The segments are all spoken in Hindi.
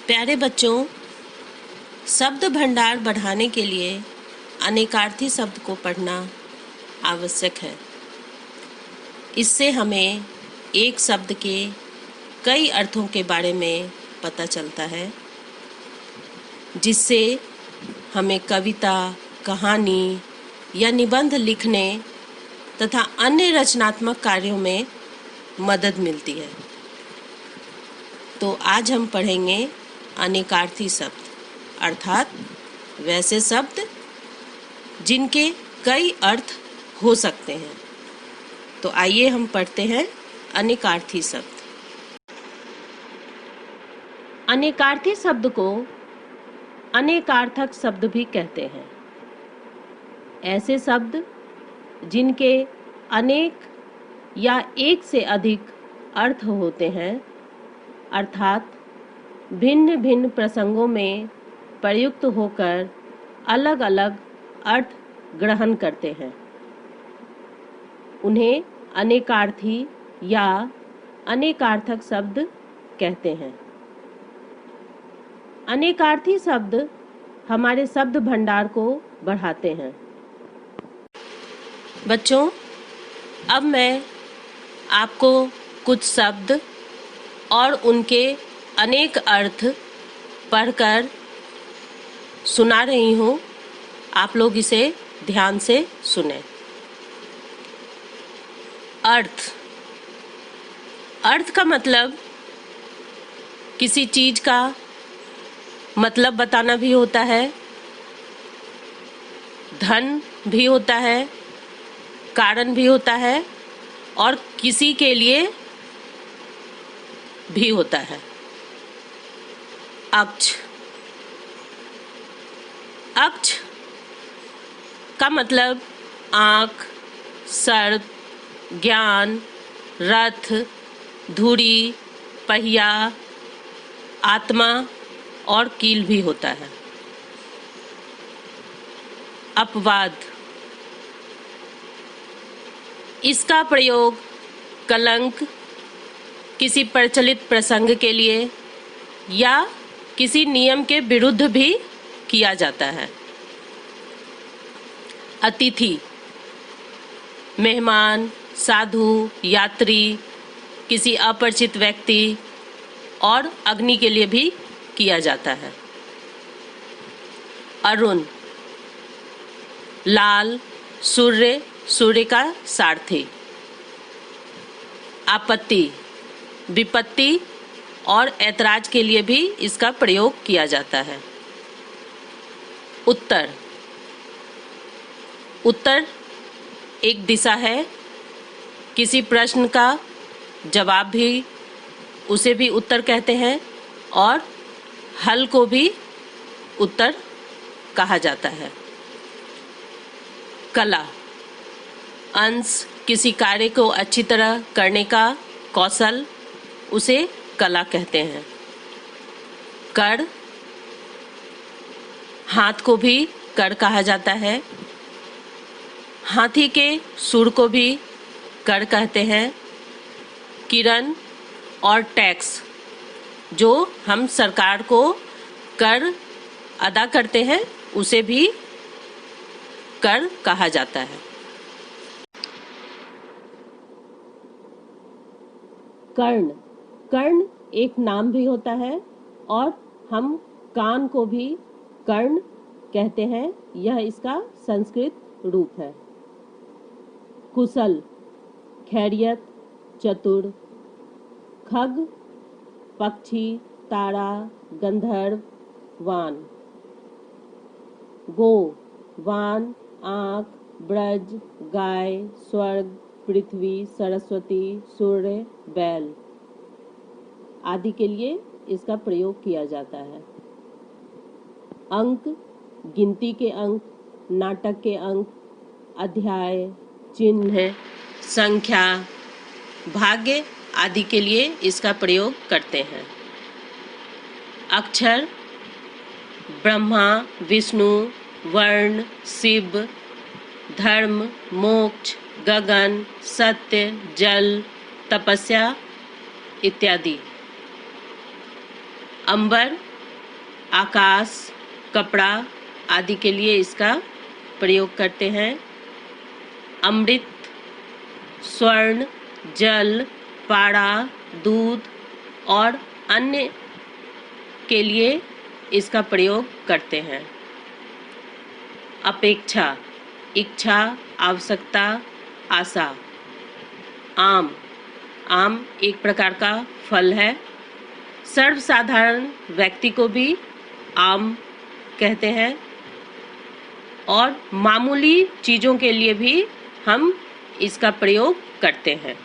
प्यारे बच्चों, शब्द भंडार बढ़ाने के लिए अनेकार्थी शब्द को पढ़ना आवश्यक है। इससे हमें एक शब्द के कई अर्थों के बारे में पता चलता है, जिससे हमें कविता, कहानी या निबंध लिखने तथा अन्य रचनात्मक कार्यों में मदद मिलती है। तो आज हम पढ़ेंगे अनेकार्थी शब्द, अर्थात वैसे शब्द जिनके कई अर्थ हो सकते हैं। तो आइए हम पढ़ते हैं अनेकार्थी शब्द। अनेकार्थी शब्द को अनेकार्थक शब्द भी कहते हैं। ऐसे शब्द जिनके अनेक या एक से अधिक अर्थ होते हैं, अर्थात भिन्न भिन्न प्रसंगों में प्रयुक्त होकर अलग अलग अर्थ ग्रहण करते हैं, उन्हें अनेकार्थी या अनेकार्थक शब्द कहते हैं। अनेकार्थी शब्द हमारे शब्द भंडार को बढ़ाते हैं। बच्चों, अब मैं आपको कुछ शब्द और उनके अनेक अर्थ पढ़कर सुना रही हूँ। आप लोग इसे ध्यान से सुनें। अर्थ। अर्थ का मतलब किसी चीज का मतलब बताना भी होता है, धन भी होता है, कारण भी होता है और किसी के लिए भी होता है। अक्ष। अक्ष का मतलब आँख, सर्प, ज्ञान, रथ, धुरी, पहिया, आत्मा और कील भी होता है। अपवाद। इसका प्रयोग कलंक, किसी प्रचलित प्रसंग के लिए या किसी नियम के विरुद्ध भी किया जाता है। अतिथि, मेहमान, साधु, यात्री, किसी अपरिचित व्यक्ति और अग्नि के लिए भी किया जाता है। अरुण, लाल, सूर्य, सूर्य का सारथी। आपत्ति, विपत्ति और ऐतराज के लिए भी इसका प्रयोग किया जाता है। उत्तर। उत्तर एक दिशा है, किसी प्रश्न का जवाब भी उसे भी उत्तर कहते हैं और हल को भी उत्तर कहा जाता है। कला, अंश, किसी कार्य को अच्छी तरह करने का कौशल, उसे कला कहते हैं। कर, हाथ को भी कर कहा जाता है। हाथी के सूंड को भी कर कहते हैं। किरण और टैक्स, जो हम सरकार को कर अदा करते हैं, उसे भी कर कहा जाता है। कर्ण। कर्ण एक नाम भी होता है और हम कान को भी कर्ण कहते हैं। यह इसका संस्कृत रूप है। कुशल, खैरियत, चतुर। खग, पक्षी, तारा, गंधर्व, वान। गो, वान, आँख, ब्रज, गाय, स्वर्ग, पृथ्वी, सरस्वती, सूर्य, बैल आदि के लिए इसका प्रयोग किया जाता है। अंक, गिनती के अंक, नाटक के अंक, अध्याय, चिन्ह, संख्या, भाग्य आदि के लिए इसका प्रयोग करते हैं। अक्षर, ब्रह्मा, विष्णु, वर्ण, शिव, धर्म, मोक्ष, गगन, सत्य, जल, तपस्या इत्यादि। अंबर, आकाश, कपड़ा आदि के लिए इसका प्रयोग करते हैं। अमृत, स्वर्ण, जल, पाड़ा, दूध और अन्य के लिए इसका प्रयोग करते हैं। अपेक्षा, इच्छा, आवश्यकता, आशा। आम, आम एक प्रकार का फल है। सर्वसाधारण व्यक्ति को भी आम कहते हैं और मामूली चीज़ों के लिए भी हम इसका प्रयोग करते हैं।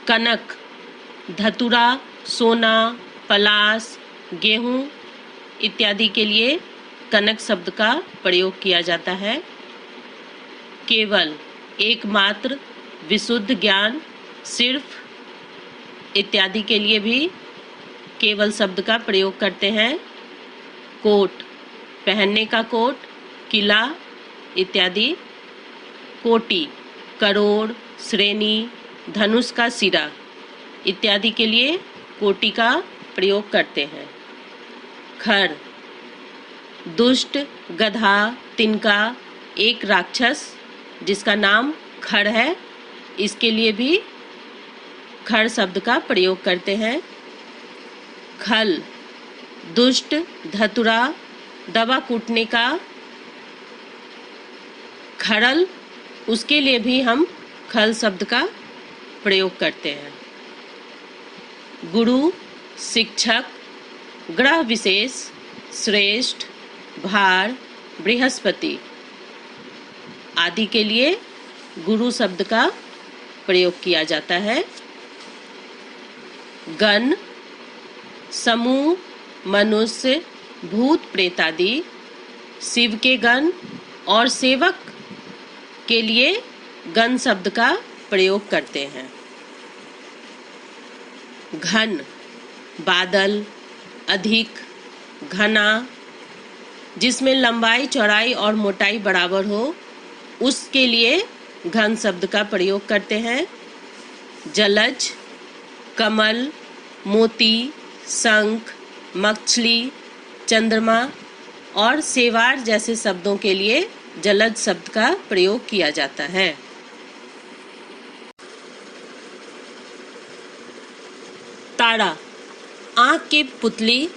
कनक, धतूरा, सोना, पलाश, गेहूं इत्यादि के लिए कनक शब्द का प्रयोग किया जाता है। केवल, एकमात्र, विशुद्ध ज्ञान, सिर्फ इत्यादि के लिए भी केवल शब्द का प्रयोग करते हैं। कोट, पहनने का कोट, किला इत्यादि। कोटि, करोड़, श्रेणी, धनुष का सिरा इत्यादि के लिए कोटि का प्रयोग करते हैं। खर, दुष्ट, गधा, तिनका, एक राक्षस जिसका नाम खर है, इसके लिए भी खर शब्द का प्रयोग करते हैं। खल, दुष्ट, धतुरा, दवा कूटने का खरल, उसके लिए भी हम खल शब्द का प्रयोग करते हैं। गुरु, शिक्षक, ग्रह विशेष, श्रेष्ठ, भार, बृहस्पति आदि के लिए गुरु शब्द का प्रयोग किया जाता है। गण, समूह, मनुष्य, भूत प्रेत आदि। शिव के गण और सेवक के लिए गण शब्द का प्रयोग करते हैं। घन, बादल, अधिक, घना, जिसमें लंबाई, चौड़ाई और मोटाई बराबर हो, उसके लिए घन शब्द का प्रयोग करते हैं। जलज, कमल, मोती, शंख, मछली, चंद्रमा और सेवार जैसे शब्दों के लिए जलज शब्द का प्रयोग किया जाता है। तारा, आँख की पुतली,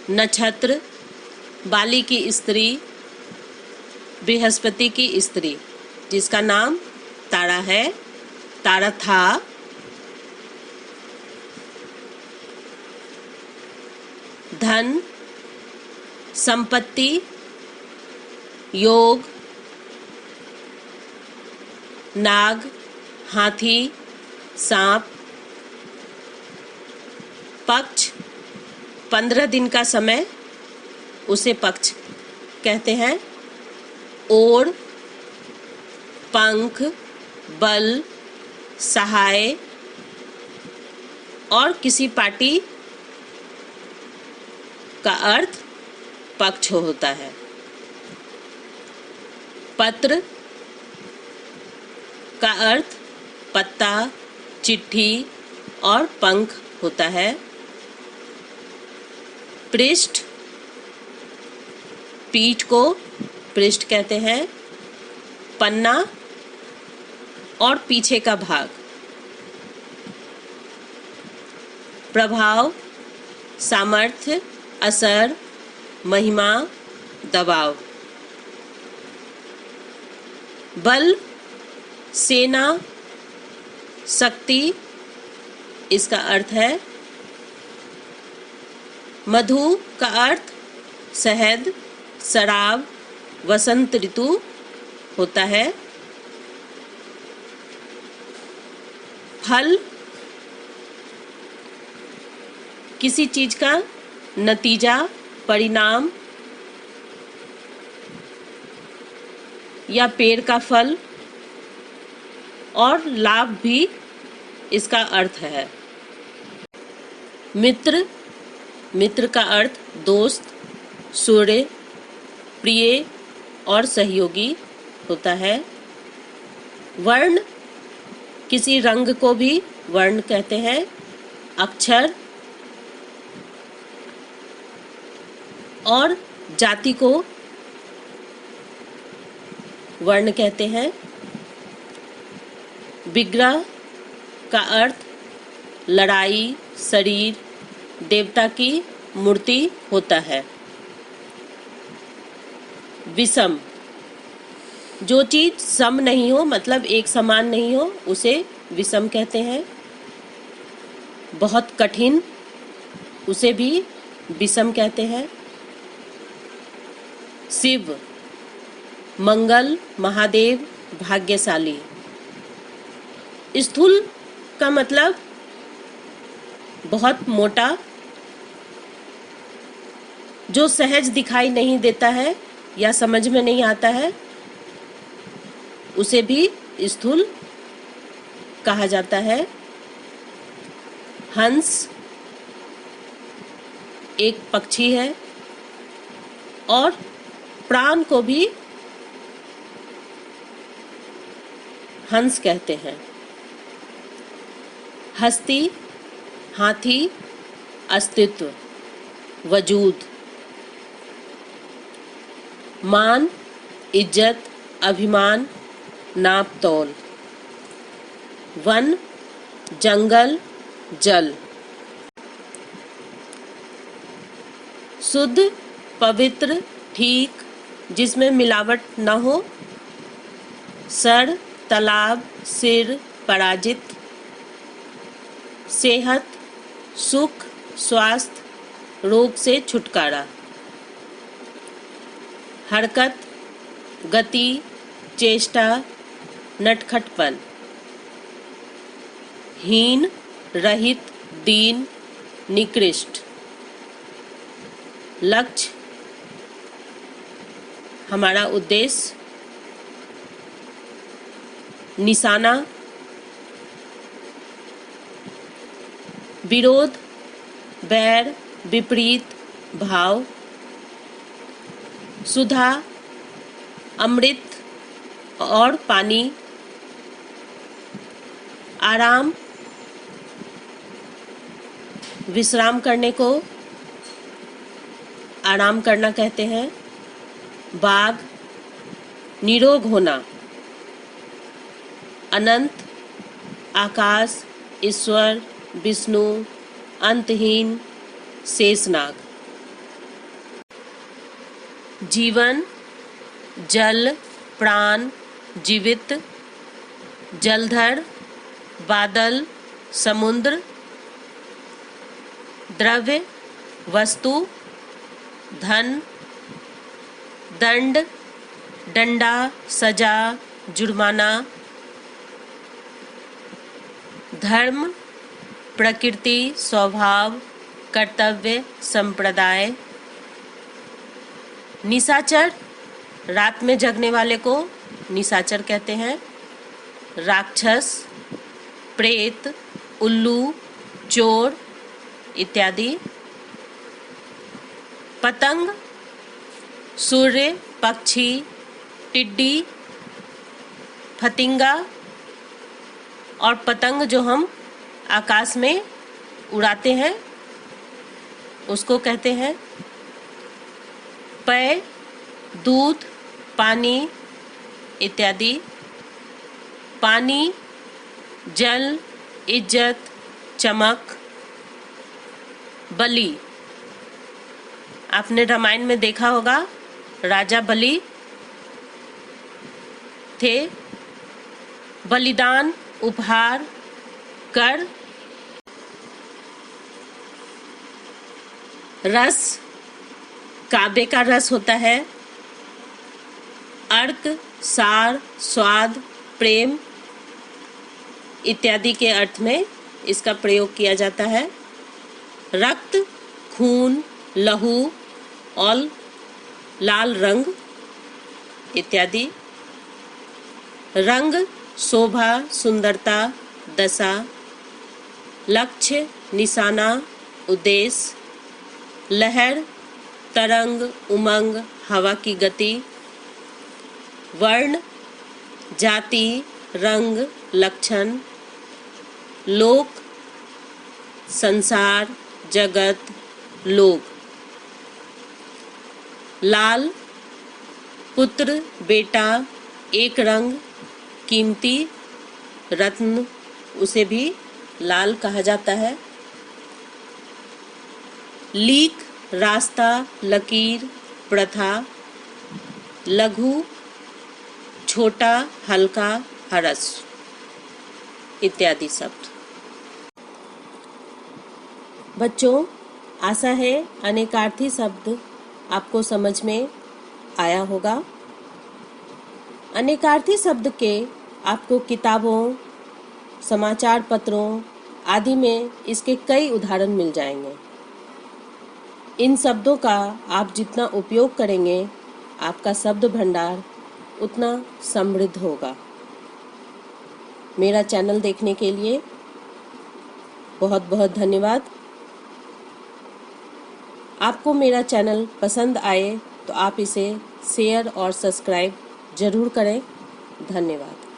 नक्षत्र, बाली की स्त्री, बृहस्पति की स्त्री जिसका नाम तारा है, तारा था। धन, संपत्ति, योग, नाग, हाथी, सांप। पक्ष, 15 दिन का समय, उसे पक्ष कहते हैं। ओर, पंख, बल, सहाय और किसी पार्टी का अर्थ पक्ष होता है। पत्र का अर्थ पत्ता, चिट्ठी और पंख होता है। पृष्ठ, पीठ को पृष्ठ कहते हैं। पन्ना और पीछे का भाग। प्रभाव, सामर्थ्य, असर, महिमा, दबाव। बल, सेना, शक्ति इसका अर्थ है। मधु का अर्थ शहद, शराब, वसंत ऋतु होता है। फल, किसी चीज का नतीजा, परिणाम या पेड़ का फल और लाभ भी इसका अर्थ है। मित्र, मित्र का अर्थ दोस्त, सूर्य, प्रिय और सहयोगी होता है। वर्ण, किसी रंग को भी वर्ण कहते हैं। अक्षर, और जाति को वर्ण कहते हैं। विग्रह का अर्थ लड़ाई, शरीर, देवता की मूर्ति होता है। विषम, जो चीज सम नहीं हो, मतलब एक समान नहीं हो, उसे विषम कहते हैं। बहुत कठिन, उसे भी विषम कहते हैं। शिव, मंगल, महादेव, भाग्यशाली। स्थूल का मतलब बहुत मोटा, जो सहज दिखाई नहीं देता है या समझ में नहीं आता है, उसे भी स्थूल कहा जाता है। हंस एक पक्षी है और प्राण को भी हंस कहते हैं। हस्ती, हाथी, अस्तित्व, वजूद। मान, इज्जत, अभिमान, नाप तौल। वन, जंगल, जल। शुद्ध, पवित्र, ठीक, जिसमें मिलावट न हो। सर, तालाब, सिर, पराजित। सेहत, सुख, स्वास्थ्य, रोग से छुटकारा। हरकत, गति, चेष्टा, नटखटपन। हीन, रहित, दीन, निकृष्ट। लक्ष्य, हमारा उद्देश्य। निशाना, विरोध, बैर, विपरीत भाव। सुधा, अमृत और पानी। आराम, विश्राम करने को आराम करना कहते हैं। बाघ, निरोग होना। अनंत, आकाश, ईश्वर, विष्णु, अंतहीन, शेषनाग। जीवन, जल, प्राण, जीवित। जलधर, बादल, समुद्र। द्रव्य, वस्तु। धन, दंड, डंडा, सजा, जुर्माना। धर्म, प्रकृति, स्वभाव, कर्तव्य, संप्रदाय। निशाचर, रात में जगने वाले को निशाचर कहते हैं। राक्षस, प्रेत, उल्लू, चोर इत्यादि। पतंग, सूर्य, पक्षी, टिड्डी, फतिंगा। और पतंग जो हम आकाश में उड़ाते हैं उसको कहते हैं। पेय, दूध, पानी इत्यादि। पानी, जल, इज्जत, चमक। बलि, आपने रामायण में देखा होगा, राजा बलि थे। बलिदान, उपहार, कर। रस, काव्य का रस होता है। अर्क, सार, स्वाद, प्रेम इत्यादि के अर्थ में इसका प्रयोग किया जाता है। रक्त, खून, लहू और लाल रंग इत्यादि। रंग, शोभा, सुंदरता, दशा। लक्ष्य, निशाना, उद्देश्य। लहर, तरंग, उमंग, हवा की गति। वर्ण, जाति, रंग, लक्षण। लोक, संसार, जगत, लोग। लाल, पुत्र, बेटा, एक रंग, कीमती, रत्न, उसे भी लाल कहा जाता है। लीक, रास्ता, लकीर, प्रथा, लघु, छोटा, हल्का, ह्रस्व इत्यादि शब्द। बच्चों, आशा है अनेकार्थी शब्द आपको समझ में आया होगा। अनेकार्थी शब्द के आपको किताबों, समाचार पत्रों आदि में इसके कई उदाहरण मिल जाएंगे। इन शब्दों का आप जितना उपयोग करेंगे, आपका शब्द भंडार उतना समृद्ध होगा। मेरा चैनल देखने के लिए बहुत बहुत धन्यवाद। आपको मेरा चैनल पसंद आए तो आप इसे शेयर और सब्सक्राइब जरूर करें। धन्यवाद।